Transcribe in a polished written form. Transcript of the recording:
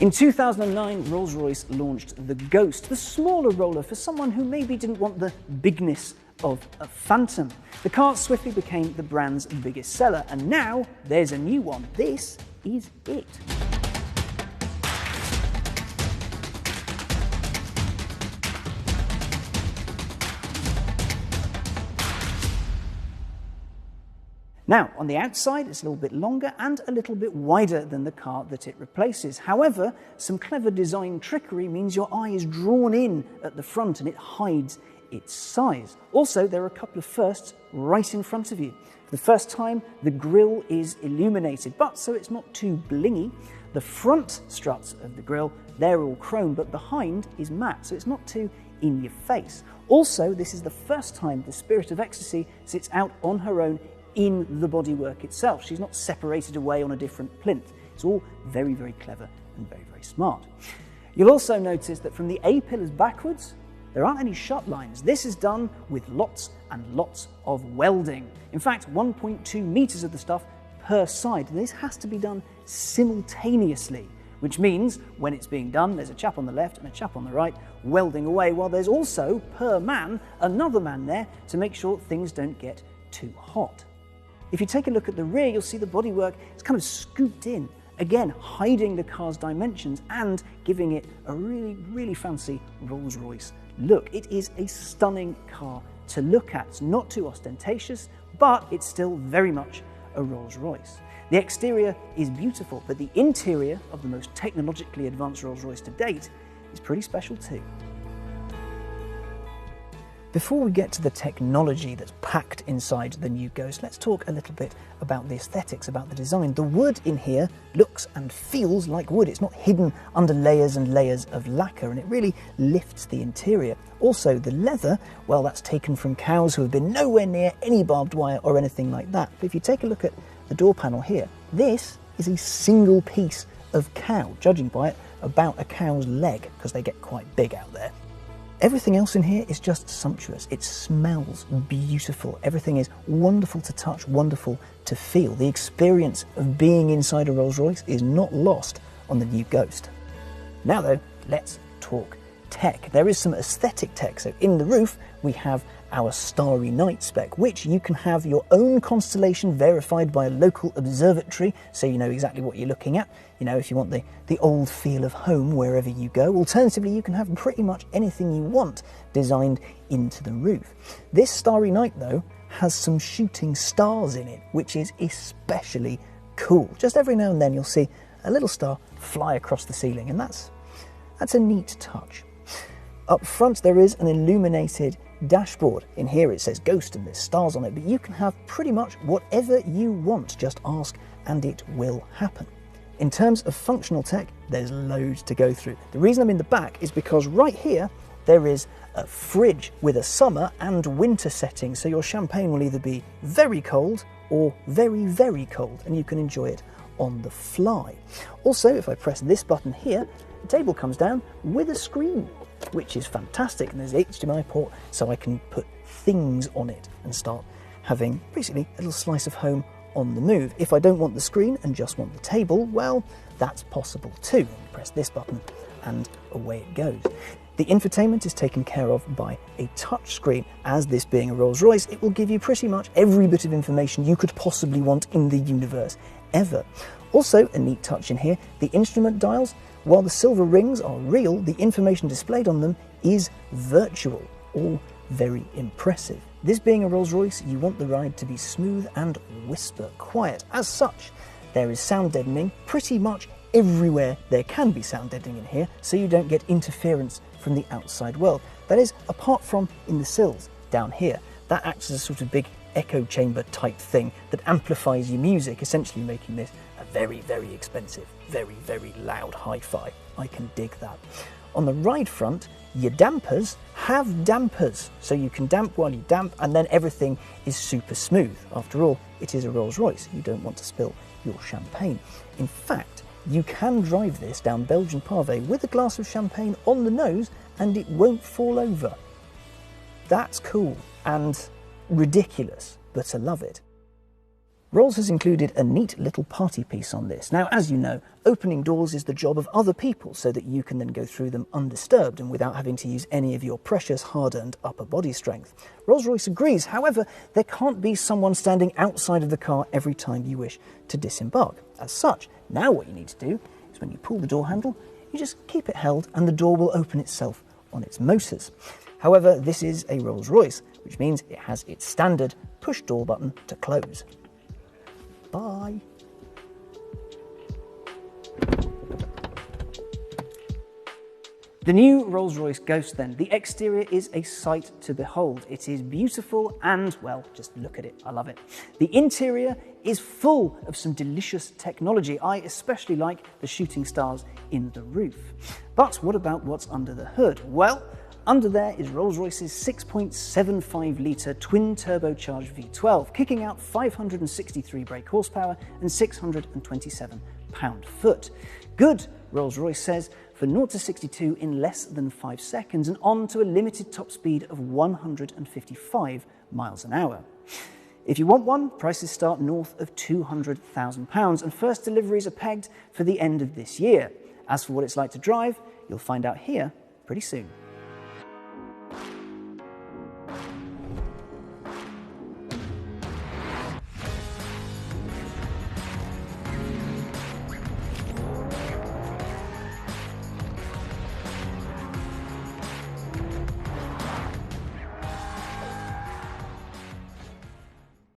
In 2009, Rolls-Royce launched the Ghost, the smaller roller for someone who maybe didn't want the bigness of a Phantom. The car swiftly became the brand's biggest seller, and now there's a new one. This is it. Now, on the outside, it's a little bit longer and a little bit wider than the car that it replaces. However, some clever design trickery means your eye is drawn in at the front and it hides its size. Also, there are a couple of firsts right in front of you. For the first time, the grille is illuminated, but so it's not too blingy. The front struts of the grille, they're all chrome, but behind is matte, so it's not too in your face. Also, this is the first time the Spirit of Ecstasy sits out on her own in the bodywork itself. She's not separated away on a different plinth. It's all very, very clever and very, very smart. You'll also notice that from the A-pillars backwards, there aren't any shut lines. This is done with lots and lots of welding. In fact, 1.2 meters of the stuff per side. And this has to be done simultaneously, which means when it's being done, there's a chap on the left and a chap on the right welding away, while there's also, per man, another man there to make sure things don't get too hot. If you take a look at the rear, you'll see the bodywork is kind of scooped in, again hiding the car's dimensions and giving it a really, really fancy Rolls-Royce look. It is a stunning car to look at. It's not too ostentatious, but it's still very much a Rolls-Royce. The exterior is beautiful, but the interior of the most technologically advanced Rolls-Royce to date is pretty special too. Before we get to the technology that's packed inside the new Ghost, let's talk a little bit about the aesthetics, about the design. The wood in here looks and feels like wood. It's not hidden under layers and layers of lacquer, and it really lifts the interior. Also, the leather, well, that's taken from cows who have been nowhere near any barbed wire or anything like that. But if you take a look at the door panel here, this is a single piece of cow, judging by it, about a cow's leg, because they get quite big out there. Everything else in here is just sumptuous. It smells beautiful. Everything is wonderful to touch, wonderful to feel. The experience of being inside a Rolls-Royce is not lost on the new Ghost. Now though, let's talk tech. There is some aesthetic tech. So in the roof, we have our Starry Night spec, which you can have your own constellation verified by a local observatory, so you know exactly what you're looking at. You know, if you want the old feel of home wherever you go. Alternatively, you can have pretty much anything you want designed into the roof. This Starry Night, though, has some shooting stars in it, which is especially cool. Just every now and then you'll see a little star fly across the ceiling, and that's a neat touch. Up front, there is an illuminated dashboard. In here it says Ghost and there's stars on it, but you can have pretty much whatever you want. Just ask and it will happen. In terms of functional tech, there's loads to go through. The reason I'm in the back is because right here there is a fridge with a summer and winter setting, so your champagne will either be very cold or very, very cold, and you can enjoy it on the fly. Also, if I press this button here, the table comes down with a screen, which is fantastic, and there's an HDMI port, so I can put things on it and start having basically a little slice of home on the move. If I don't want the screen and just want the table, well, that's possible too. Press this button and away it goes. The infotainment is taken care of by a touch screen. As this being a Rolls-Royce, it will give you pretty much every bit of information you could possibly want in the universe ever. Also, a neat touch in here, the instrument dials. While the silver rings are real, the information displayed on them is virtual, all very impressive. This being a Rolls-Royce, you want the ride to be smooth and whisper quiet. As such, there is sound deadening pretty much everywhere there can be sound deadening in here, so you don't get interference from the outside world. That is, apart from in the sills down here. That acts as a sort of big echo chamber type thing that amplifies your music, essentially making this a very, very expensive, very, very loud hi-fi. I can dig that. On the ride front, your dampers have dampers, so you can damp while you damp, and then everything is super smooth. After all, it is a Rolls-Royce. You don't want to spill your champagne. In fact, you can drive this down Belgian Pave with a glass of champagne on the nose and it won't fall over. That's cool and ridiculous, but I love it. Rolls has included a neat little party piece on this. Now, as you know, opening doors is the job of other people so that you can then go through them undisturbed and without having to use any of your precious hard-earned upper body strength. Rolls-Royce agrees, however, there can't be someone standing outside of the car every time you wish to disembark. As such, now what you need to do is when you pull the door handle, you just keep it held and the door will open itself on its motors. However, this is a Rolls-Royce, which means it has its standard push door button to close. Bye. The new Rolls-Royce Ghost then. The exterior is a sight to behold. It is beautiful and, well, just look at it, I love it. The interior is full of some delicious technology. I especially like the shooting stars in the roof. But what about what's under the hood? Well, under there is Rolls-Royce's 6.75 litre twin turbocharged V12, kicking out 563 brake horsepower and 627 pound-foot. Good, Rolls-Royce says, for 0 to 62 in less than 5 seconds and on to a limited top speed of 155 miles an hour. If you want one, prices start north of £200,000 and first deliveries are pegged for the end of this year. As for what it's like to drive, you'll find out here pretty soon.